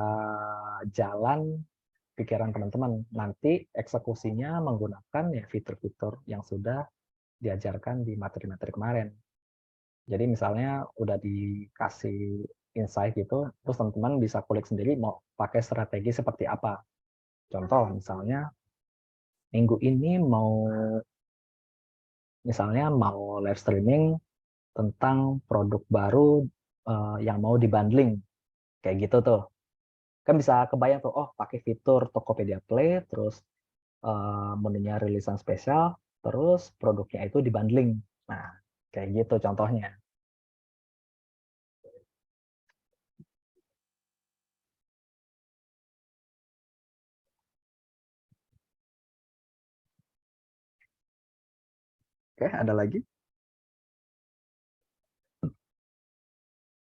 jalan pikiran teman-teman. Nanti eksekusinya menggunakan ya fitur-fitur yang sudah diajarkan di materi-materi kemarin. Jadi misalnya udah dikasih insight gitu, terus teman-teman bisa kulik sendiri mau pakai strategi seperti apa. Contoh misalnya minggu ini misalnya mau live streaming tentang produk baru yang mau dibundling kayak gitu tuh. Kan bisa kebayang tuh, oh pakai fitur Tokopedia Play, terus menunya rilisan spesial, terus produknya itu dibundling. Nah, kayak gitu contohnya. Oke, ada lagi?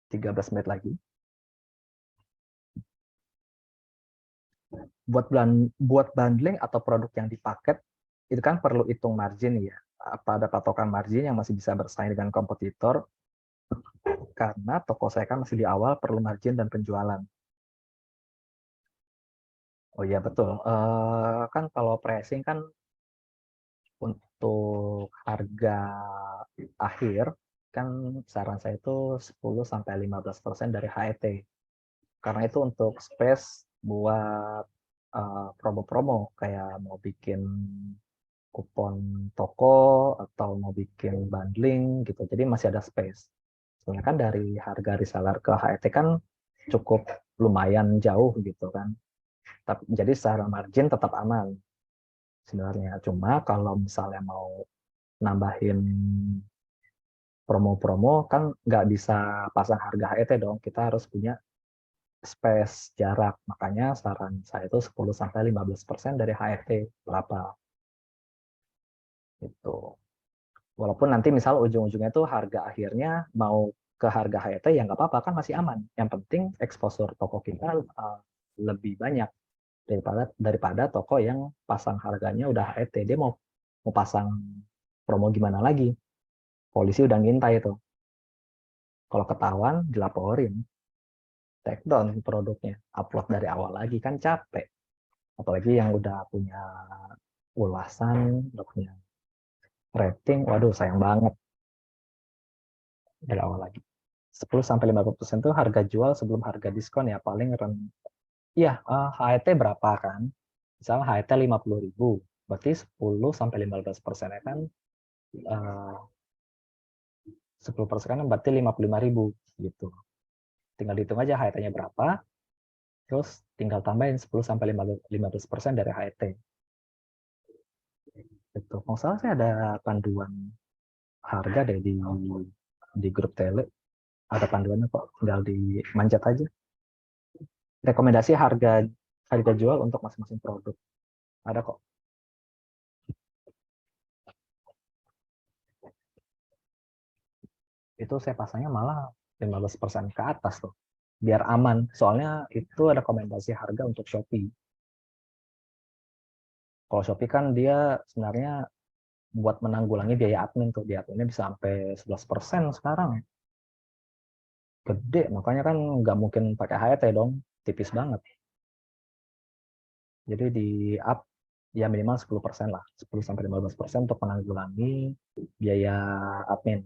13 menit lagi. Buat bundling atau produk yang dipaket, itu kan perlu hitung margin ya. Apa ada patokan margin yang masih bisa bersaing dengan kompetitor, karena toko saya kan masih di awal perlu margin dan penjualan. Oh iya betul. Kan kalau pricing kan untuk harga akhir kan saran saya itu 10-15% dari HET. Karena itu untuk space buat promo-promo kayak mau bikin kupon toko atau mau bikin bundling gitu. Jadi masih ada space. Soalnya kan dari harga reseller ke HET kan cukup lumayan jauh gitu kan. Jadi secara margin tetap aman sebenarnya. Cuma kalau misalnya mau nambahin promo-promo kan nggak bisa pasang harga HET dong. Kita harus punya space jarak. Makanya saran saya itu 10-15% dari HET berapa. Gitu. Walaupun nanti misal ujung-ujungnya tuh harga akhirnya mau ke harga HET ya nggak apa-apa kan masih aman. Yang penting exposure toko kita lebih banyak daripada toko yang pasang harganya udah HET. Dia mau pasang promo gimana lagi? Polisi udah ngintai itu. Kalau ketahuan dilaporin, take down produknya, upload dari awal lagi kan capek. Apalagi yang udah punya ulasan, udah punya rating, waduh sayang banget dari awal lagi. 10-15% itu harga jual sebelum harga diskon ya paling iya HET berapa kan? Misalnya HET 50.000, berarti 10-15% kan 10% kan berarti 55.000 gitu. Tinggal dihitung aja HET-nya berapa, terus tinggal tambahin 10-15% dari HET. Gitu. Kalau salah sih ada panduan harga deh di grup tele. Ada panduannya kok, tinggal dimanjat aja. Rekomendasi harga jual untuk masing-masing produk. Ada kok. Itu saya pasangnya malah 15% ke atas tuh. Biar aman. Soalnya itu rekomendasi harga untuk Shopee. Kalau Shopee kan dia sebenarnya buat menanggulangi biaya admin tuh. Biaya adminnya bisa sampai 11% sekarang. Gede, makanya kan nggak mungkin pakai HET dong. Tipis banget. Jadi di up ya minimal 10% lah. 10-15% untuk menanggulangi biaya admin.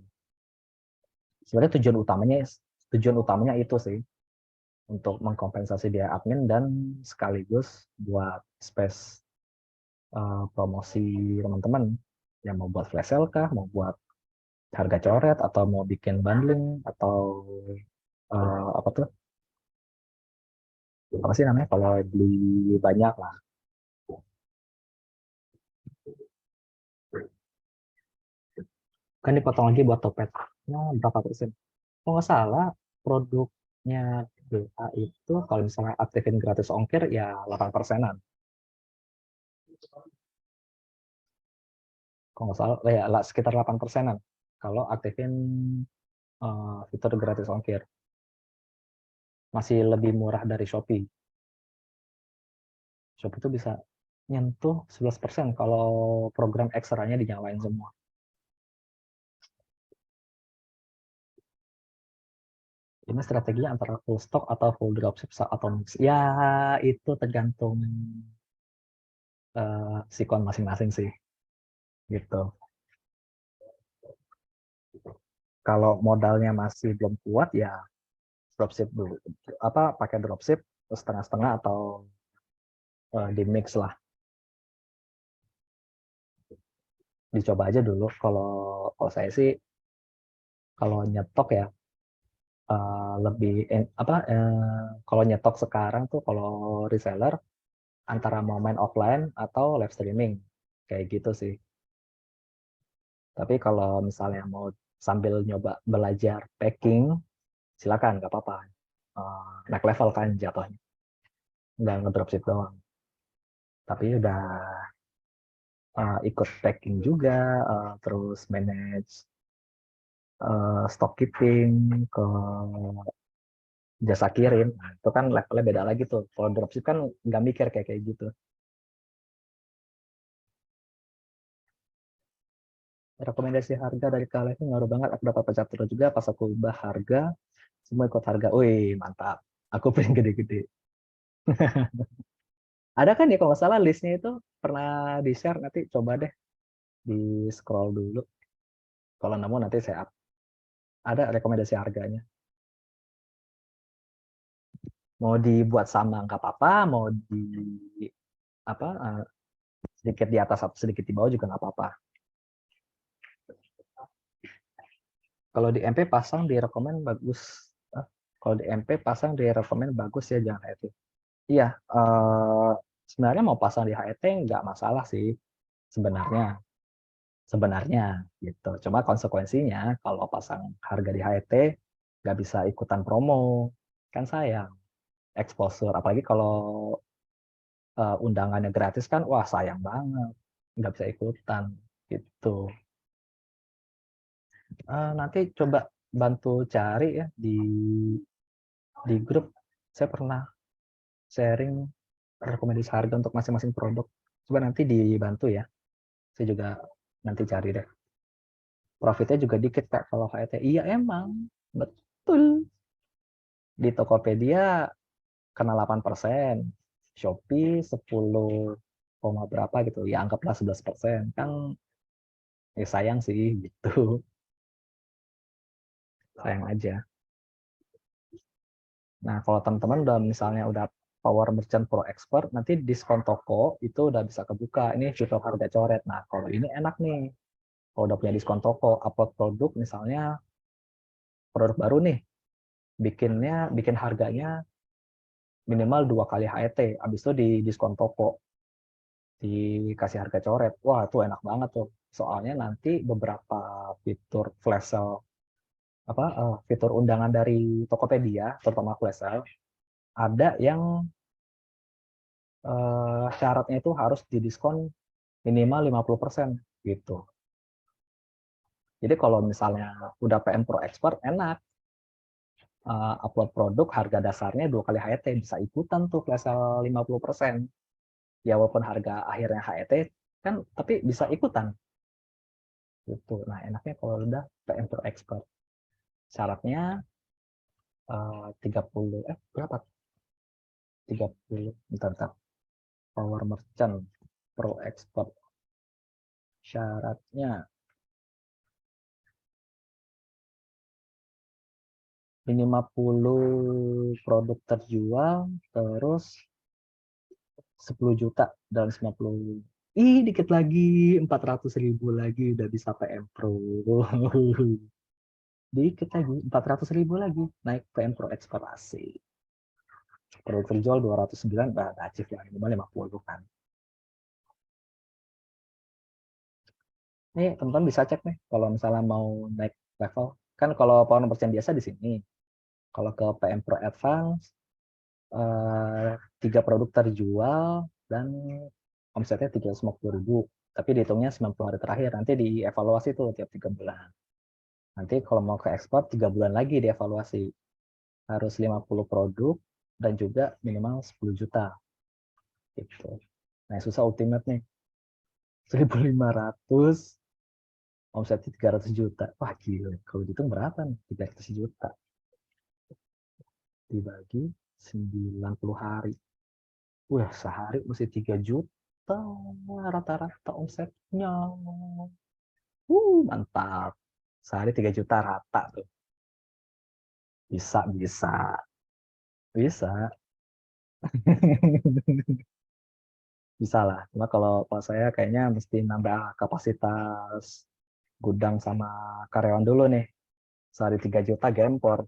Sebenarnya tujuan utamanya itu sih untuk mengkompensasi biaya admin dan sekaligus buat space promosi teman-teman yang mau buat flash sale kah, mau buat harga coret atau mau bikin bundling atau apa tuh apa sih namanya kalau beli banyak lah. Kan dipotong lagi buat topet. Nah, berapa persen? Kalau nggak salah produknya BA itu kalau misalnya aktifin gratis ongkir ya 8%-an. Kalau nggak salah, ya sekitar 8%-an. Kalau aktifin fitur gratis ongkir. Masih lebih murah dari Shopee. Shopee itu bisa nyentuh 11% kalau program ekstranya dinyalain semua. Ini strateginya antara full stock atau full dropship atau mix. Ya, itu tergantung sikon masing-masing sih. Gitu. Kalau modalnya masih belum kuat ya dropship dulu. Pakai dropship setengah-setengah atau di mix lah. Dicoba aja dulu. Kalau saya sih kalau nyetok ya lebih kalau nyetok sekarang tuh kalau reseller antara mau main offline atau live streaming kayak gitu sih. Tapi kalau misalnya mau sambil nyoba belajar packing, silakan, nggak apa-apa. Naik level kan jatuhnya, nggak ngedropship doang. Tapi udah ikut packing juga, terus manage stock keeping ke jasa kirim. Nah, itu kan levelnya beda lagi tuh. Kalau dropship kan nggak mikir kayak gitu. Rekomendasi harga dari kalian itu ngaruh banget. Aku dapat pecat terus juga pas aku ubah harga, semua ikut harga. Wih, mantap. Aku pengen gede-gede. Ada kan ya kalau nggak salah listnya itu pernah di-share, nanti coba deh di scroll dulu. Kalau nemu nanti saya up. Ada rekomendasi harganya. Mau dibuat sama nggak apa-apa, mau di apa sedikit di atas atau sedikit di bawah juga nggak apa-apa. Kalau di MP pasang di rekomen bagus. Kalau di MP pasang di rekomen bagus ya, jangan HET. Iya, sebenarnya mau pasang di HET nggak masalah sih sebenarnya gitu. Cuma konsekuensinya kalau pasang harga di HET nggak bisa ikutan promo, kan sayang. Exposure, apalagi kalau undangannya gratis kan, wah sayang banget, nggak bisa ikutan gitu. Nanti coba bantu cari ya di grup. Saya pernah sharing rekomendasi harga untuk masing-masing produk. Coba nanti dibantu ya. Saya juga nanti cari deh. Profitnya juga dikit Kak kalau HET. Iya emang, betul. Di Tokopedia kena 8%, Shopee 10, berapa gitu. Ya anggaplah 11%. Kan ya sayang sih gitu. Sayang aja. Nah, kalau teman-teman udah misalnya udah Power Merchant Pro Expert, nanti diskon toko itu udah bisa kebuka. Ini fitur harga coret. Nah, kalau ini enak nih. Kalau udah punya diskon toko, upload produk misalnya produk baru nih, bikin harganya minimal 2 kali HET, habis itu di diskon toko, dikasih harga coret. Wah, itu enak banget tuh. Soalnya nanti beberapa fitur flash sale, fitur undangan dari Tokopedia, terutama flash sale, ada yang syaratnya itu harus didiskon minimal 50% gitu. Jadi kalau misalnya udah PM Pro Expert, enak. Upload produk, harga dasarnya 2 kali HET, bisa ikutan tuh flash sale 50%. Ya walaupun harga akhirnya HET, kan tapi bisa ikutan. Gitu. Nah enaknya kalau udah PM Pro Expert. Syaratnya 30, berapa? 30, bentar. Power Merchant Pro Expert. Syaratnya minimal 50 produk terjual, terus 10 juta dalam 90. Dikit lagi, 400.000 lagi udah bisa PM Pro. Dikit lagi, 400.000 lagi, naik PM Pro eksplorasi. Produk terjual 209, bah, achieve lah, minimal 50 kan. Nih, teman-teman bisa cek nih, kalau misalnya mau naik level. Kan kalau Power Merchant biasa di sini. Kalau ke PM Pro Advance, 3 produk terjual dan omsetnya 350.000. Tapi dihitungnya 90 hari terakhir. Nanti dievaluasi tuh tiap 3 bulan. Nanti kalau mau ke ekspor 3 bulan lagi dievaluasi. Harus 50 produk dan juga minimal 10 juta. Gitu. Nah, yang susah ultimate nih. 1.500, omsetnya 300 juta. Wah, gila. Kalau gitu berapa nih? 300 juta. Dibagi 90 hari. Wah, sehari mesti 3 juta rata-rata omsetnya. Mantap. Sehari 3 juta rata tuh. Bisa, bisa. Bisa. Bisa lah. Cuma kalau saya kayaknya mesti nambah kapasitas gudang sama karyawan dulu nih. Sehari 3 juta gempor.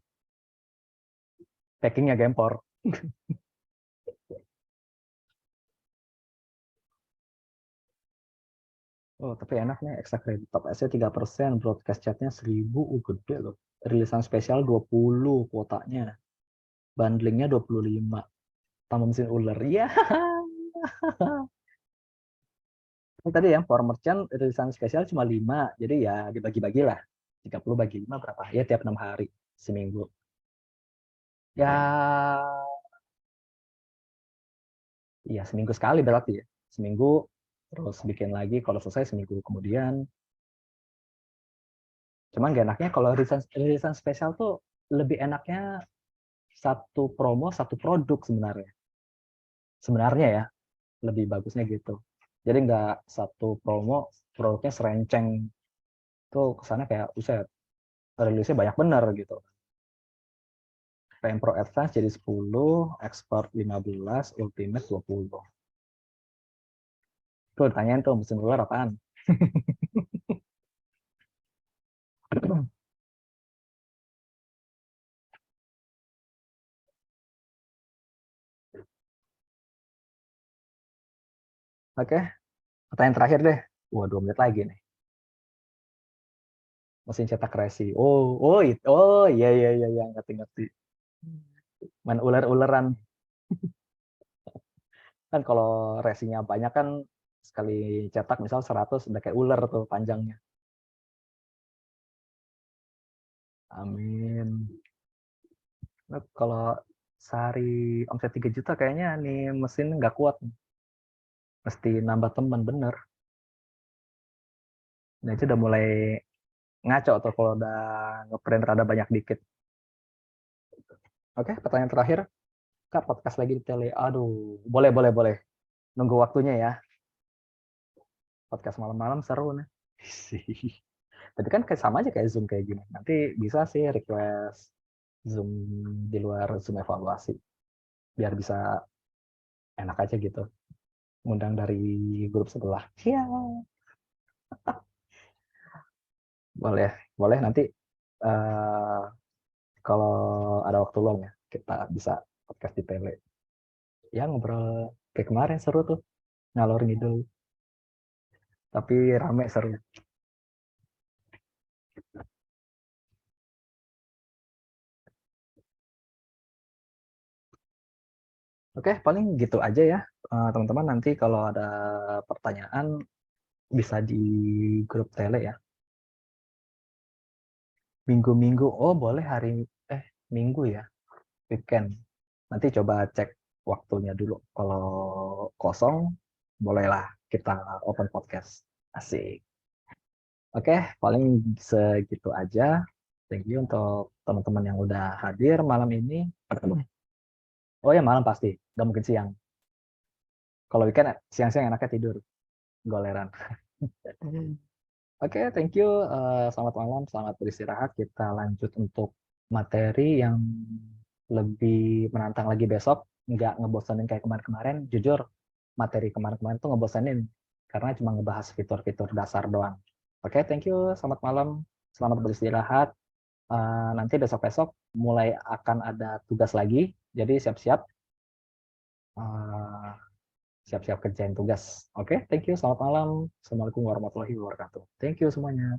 Packingnya gempor. Oh, tapi enak nih. Extra credit top S-nya 3%. Broadcast chatnya 1.000. Gede loh. Rilisan spesial 20 kuotanya. Bundlingnya 25. Tambah mesin ular. Iya. Ini tadi yang for merchant rilisan spesial cuma 5. Jadi ya dibagi-bagilah. 30 bagi 5 berapa? Ya tiap 6 hari. Seminggu. Ya, iya seminggu sekali berarti ya. Seminggu terus bikin lagi kalau selesai seminggu kemudian. Cuman gak enaknya kalau rilisan spesial tuh lebih enaknya satu promo satu produk sebenarnya. Sebenarnya ya lebih bagusnya gitu. Jadi nggak satu promo produknya serenceng tuh kesannya kayak uset rilisnya banyak bener gitu. PM Pro Advance jadi 10, Expert 15, Ultimate 20. Tuh ditanyain tuh mesin ular apaan? Oke, pertanyaan terakhir deh. Wah, 2 menit lagi nih. Mesin cetak resi. Oh iya iya iya iya ngerti. Main ular-ularan. Kan kalau resinya banyak kan sekali cetak misal 100 udah kayak ular tuh panjangnya. Amin. Nah, kalau sehari omset 3 juta kayaknya nih mesin nggak kuat. Mesti nambah teman bener. Nah itu udah mulai ngaco tuh kalau udah ngeprint rada banyak dikit. Oke, pertanyaan terakhir. Kak, podcast lagi di tele. Aduh, boleh. Nunggu waktunya ya. Podcast malam-malam seru nih. Tapi kan sama aja kayak Zoom kayak gini. Nanti bisa sih request Zoom di luar Zoom evaluasi. Biar bisa enak aja gitu. Ngundang dari grup sebelah. Iya. Boleh nanti uh, kalau ada waktu luang ya kita bisa podcast di tele. Ya ngobrol kayak kemarin seru tuh ngalor ngidul. Tapi rame seru. Oke, paling gitu aja ya. Teman-teman nanti kalau ada pertanyaan bisa di grup tele ya. Minggu-minggu, oh boleh minggu ya, weekend. Nanti coba cek waktunya dulu. Kalau kosong, bolehlah kita open podcast. Asik. Oke, paling segitu aja. Thank you untuk teman-teman yang udah hadir malam ini. Oh ya malam pasti, nggak mungkin siang. Kalau weekend siang-siang enaknya tidur, goleran. Oke, thank you. Selamat malam, selamat beristirahat. Kita lanjut untuk materi yang lebih menantang lagi besok. Nggak ngebosanin kayak kemarin-kemarin. Jujur, materi kemarin-kemarin tuh ngebosanin. Karena cuma ngebahas fitur-fitur dasar doang. Oke, thank you. Selamat malam, selamat beristirahat. Nanti besok-besok mulai akan ada tugas lagi. Jadi siap-siap. Uh, siap-siap kerjain tugas. Oke, thank you. Selamat malam. Assalamualaikum warahmatullahi wabarakatuh. Thank you semuanya.